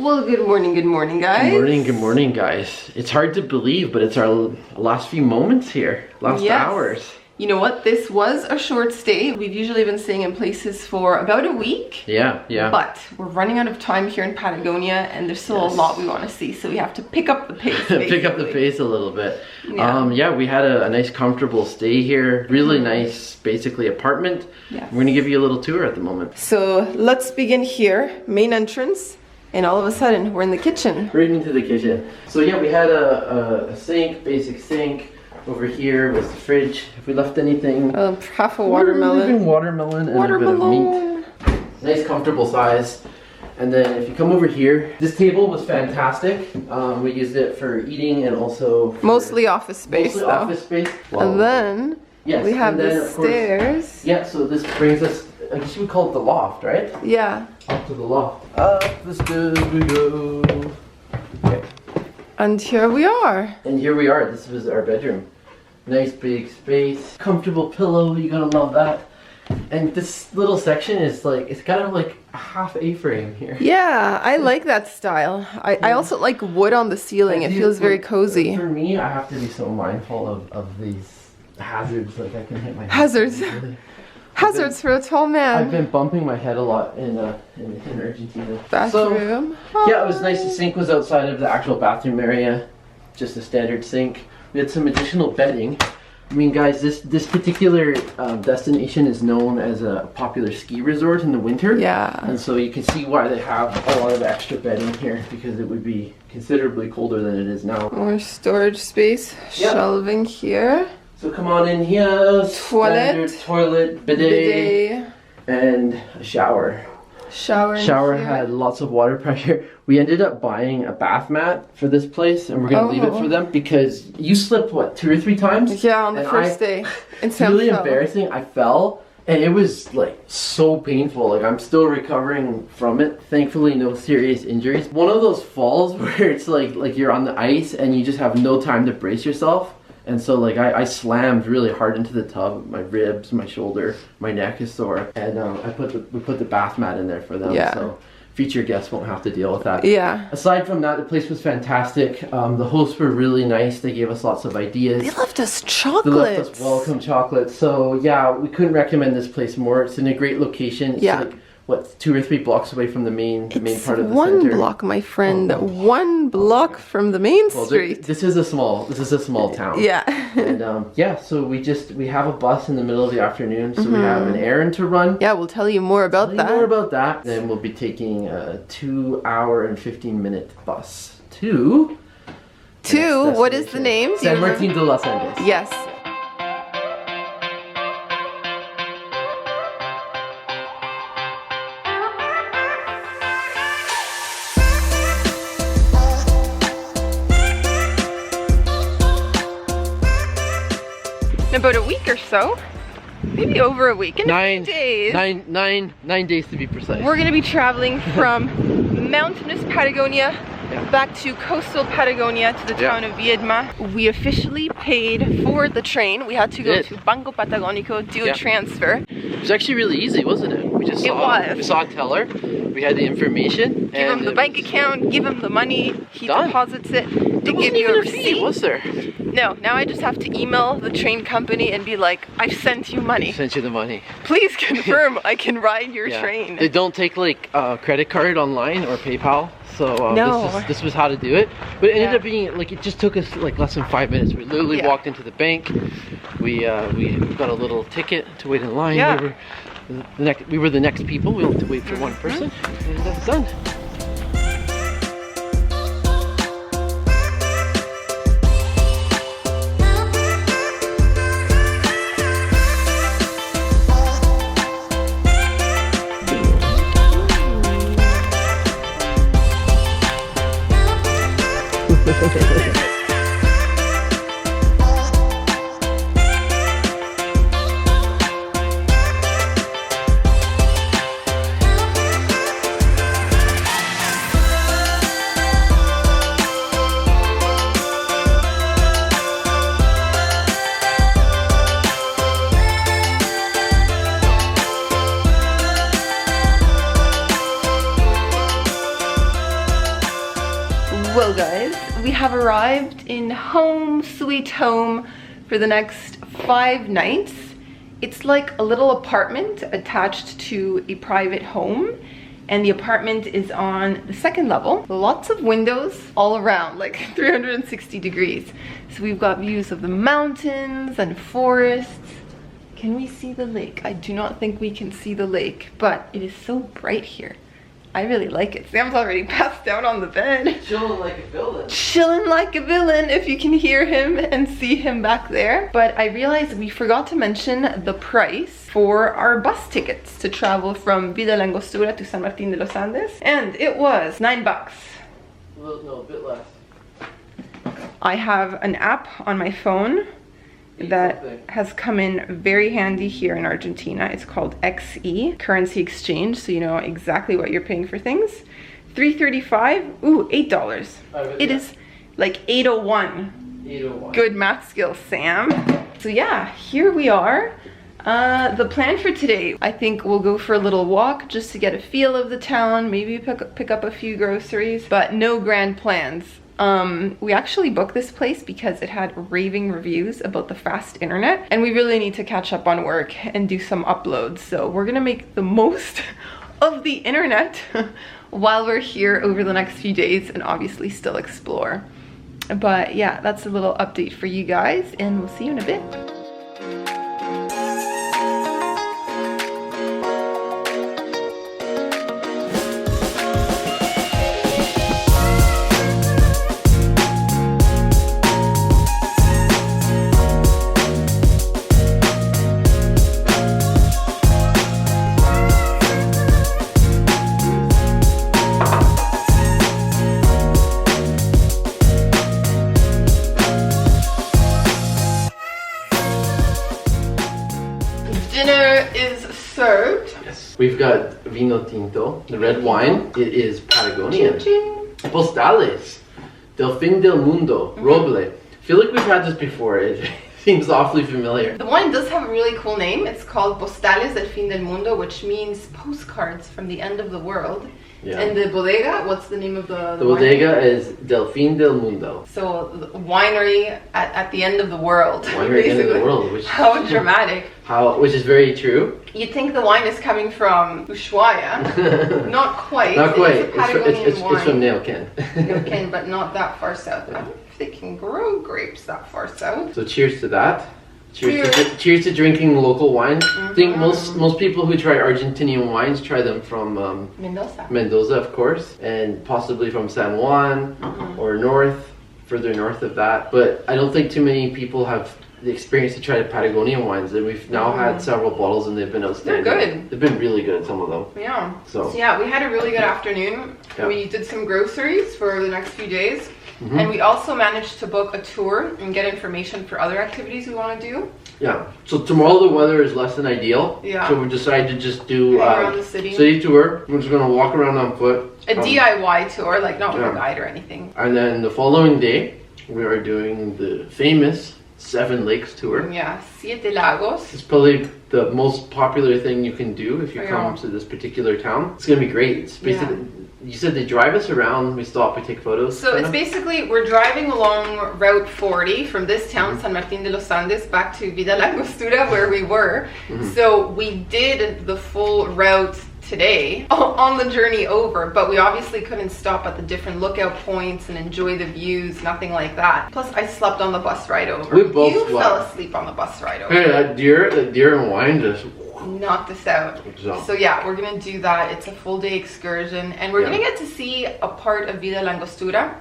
Well, good morning, guys. Good morning, guys. It's hard to believe, but it's our last few moments here, last hours. You know what? This was a short stay. We've usually been staying in places for about a week. Yeah. But we're running out of time here in Patagonia, and there's still a lot we want to see, so we have to pick up the pace. Pick up the pace a little bit. Yeah, we had a nice, comfortable stay here. Really nice, basically, apartment. Yes. We're gonna give you a little tour at the moment. So let's begin here, main entrance, and all of a sudden we're in the kitchen. Right into the kitchen. So yeah, we had a sink, basic sink. Over here was the fridge. If we left anything, half a watermelon. Watermelon and a bit of meat. Nice, comfortable size. And then if you come over here, this table was fantastic. We used it for eating and also for mostly office space. Mostly office space. Well, and then we have the stairs. Yeah, so this brings us, I guess you would call it the loft, right? Yeah. Up to the loft. Up the stairs we go. Okay. And here we are. And here we are. This was our bedroom. Nice big space, comfortable pillow, you gotta love that. And this little section is like, it's kind of like a half A-frame here. Yeah, I like that style. I also like wood on the ceiling. It feels very cozy. For me, I have to be so mindful of these hazards, like I can hit my head. Hazards. Hazards for a tall man. I've been bumping my head a lot in Argentina. Bathroom. So, yeah, it was nice. The sink was outside of the actual bathroom area. Just a standard sink. We had some additional bedding. I mean, guys, this particular destination is known as a popular ski resort in the winter. Yeah. And so you can see why they have a lot of extra bedding here, because it would be considerably colder than it is now. More storage space. Yep. Shelving here. So come on in here. Toilet, bidet, and a shower. Shower had lots of water pressure. We ended up buying a bath mat for this place, and we're gonna leave it for them because you slipped what, 2 or 3 times? Yeah, on the first day. It's really embarrassing. I fell, and it was like so painful. Like I'm still recovering from it. Thankfully, no serious injuries. One of those falls where it's like you're on the ice and you just have no time to brace yourself. And so like I slammed really hard into the tub. My ribs, my shoulder, my neck is sore. And we put the bath mat in there for them. Yeah. So future guests won't have to deal with that. Yeah. Aside from that, the place was fantastic. The hosts were really nice. They gave us lots of ideas. They left us chocolates. They left us welcome chocolates. So yeah, we couldn't recommend this place more. It's in a great location. It's like, what, 2 or 3 blocks away from the main part of the center. One block, my friend. Oh. 1 block from the main street. This is a small town. Yeah. And yeah, so we have a bus in the middle of the afternoon, so we have an errand to run. Yeah, we'll tell you more about that. Then we'll be taking a 2-hour and 15-minute bus to what is the name? San Martin de los Andes. Yes. About a week or so, maybe over a week, in 9 days. 9 days to be precise. We're gonna be traveling from mountainous Patagonia back to coastal Patagonia to the town of Viedma. We officially paid for the train. We had to go to Banco Patagónico, do a transfer. It was actually really easy, wasn't it? We saw a teller, we had the information. Give him the bank account, give him the money, he deposits it. They give you a receipt. Fee, was there? No, now I just have to email the train company and be like, I've sent you money. Sent you the money. Please confirm I can ride your train. They don't take like a credit card online or PayPal. So this was how to do it. But it ended up being like, it just took us like less than 5 minutes. We literally walked into the bank. We got a little ticket to wait in line. Yeah. We were the next people. We only had to wait for one person, and that's done. Well guys, we have arrived in home sweet home for the next 5 nights. It's like a little apartment attached to a private home, and the apartment is on the 2nd level. Lots of windows all around, like 360 degrees. So we've got views of the mountains and forests. Can we see the lake? I do not think we can see the lake, but it is so bright here. I really like it. Sam's already passed out on the bed. Chilling like a villain. Chilling like a villain, if you can hear him and see him back there. But I realized we forgot to mention the price for our bus tickets to travel from Villa La Angostura to San Martín de los Andes. And it was $9. No, a bit less. I have an app on my phone that has come in very handy here in Argentina. It's called XE, currency exchange, so you know exactly what you're paying for things. $3.35, ooh, $8. It is like 801. 801. Good math skills, Sam. So yeah, here we are. The plan for today, I think we'll go for a little walk just to get a feel of the town, maybe pick up a few groceries, but no grand plans. We actually booked this place because it had raving reviews about the fast internet, and we really need to catch up on work and do some uploads. So we're gonna make the most of the internet while we're here over the next few days, and obviously still explore. But yeah, that's a little update for you guys, and we'll see you in a bit. Dinner is served. Yes. We've got vino tinto, the red wine. It is Patagonian. Postales, del fin del mundo, roble. I feel like we've had this before. It seems awfully familiar. The wine does have a really cool name. It's called Postales del fin del mundo, which means postcards from the end of the world. Yeah. And the bodega, what's the name of the bodega is Del Fin del Mundo. So the winery at the end of the world. Winery at the end of the world. Which, how dramatic. Which is very true. You'd think the wine is coming from Ushuaia. Not quite. Not quite. It's a Patagonian wine. It's from Neuquén. Neuquén, but not that far south. I don't know if they can grow grapes that far south. So cheers to that. Cheers to drinking local wine. I think most people who try Argentinian wines try them from Mendoza, of course, and possibly from San Juan or further north of that. But I don't think too many people have the experience to try the Patagonian wines, and we've now had several bottles and they've been outstanding. They're good. They've been really good, some of them. Yeah. So yeah, we had a really good afternoon. Yeah. We did some groceries for the next few days. And we also managed to book a tour and get information for other activities we want to do. Yeah. So tomorrow the weather is less than ideal. Yeah. So we decided to just do around the city tour. We're just gonna walk around on foot. A DIY tour, like not with a guide or anything. And then the following day, we are doing the famous 7 Lakes tour. Yeah, Siete Lagos. It's probably the most popular thing you can do if you come to this particular town. It's gonna be great. It's basically. You said they drive us around, we stop, we take photos. So it's basically, we're driving along Route 40 from this town, San Martín de los Andes, back to Villa La Angostura, where we were. So we did the full route today on the journey over, but we obviously couldn't stop at the different lookout points and enjoy the views, nothing like that. Plus I slept on the bus ride over. You fell asleep on the bus ride over. Hey, that deer and wine just knocked us out. So yeah, we're gonna do that. It's a full day excursion, and we're gonna get to see a part of Villa La Angostura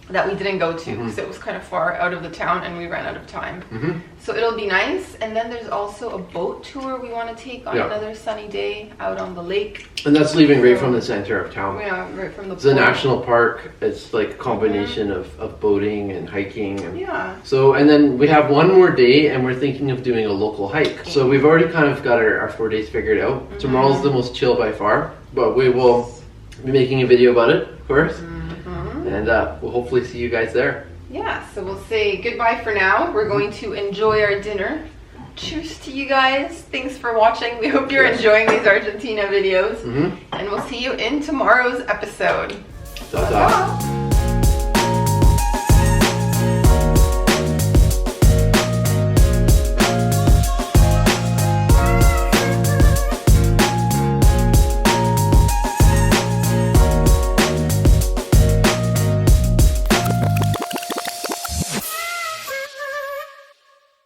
that we didn't go to because it was kind of far out of the town and we ran out of time. So it'll be nice. And then there's also a boat tour we want to take on another sunny day out on the lake. And that's leaving right from the center of town. Yeah, right from the It's a national park. It's like a combination of boating and hiking. And so, and then we have one more day and we're thinking of doing a local hike. So we've already kind of got our 4 days figured out. Tomorrow's the most chill by far, but we will be making a video about it, of course. And we'll hopefully see you guys there. Yeah, so we'll say goodbye for now. We're going to enjoy our dinner. Cheers to you guys. Thanks for watching. We hope you're enjoying these Argentina videos. And we'll see you in tomorrow's episode. Ta-ta.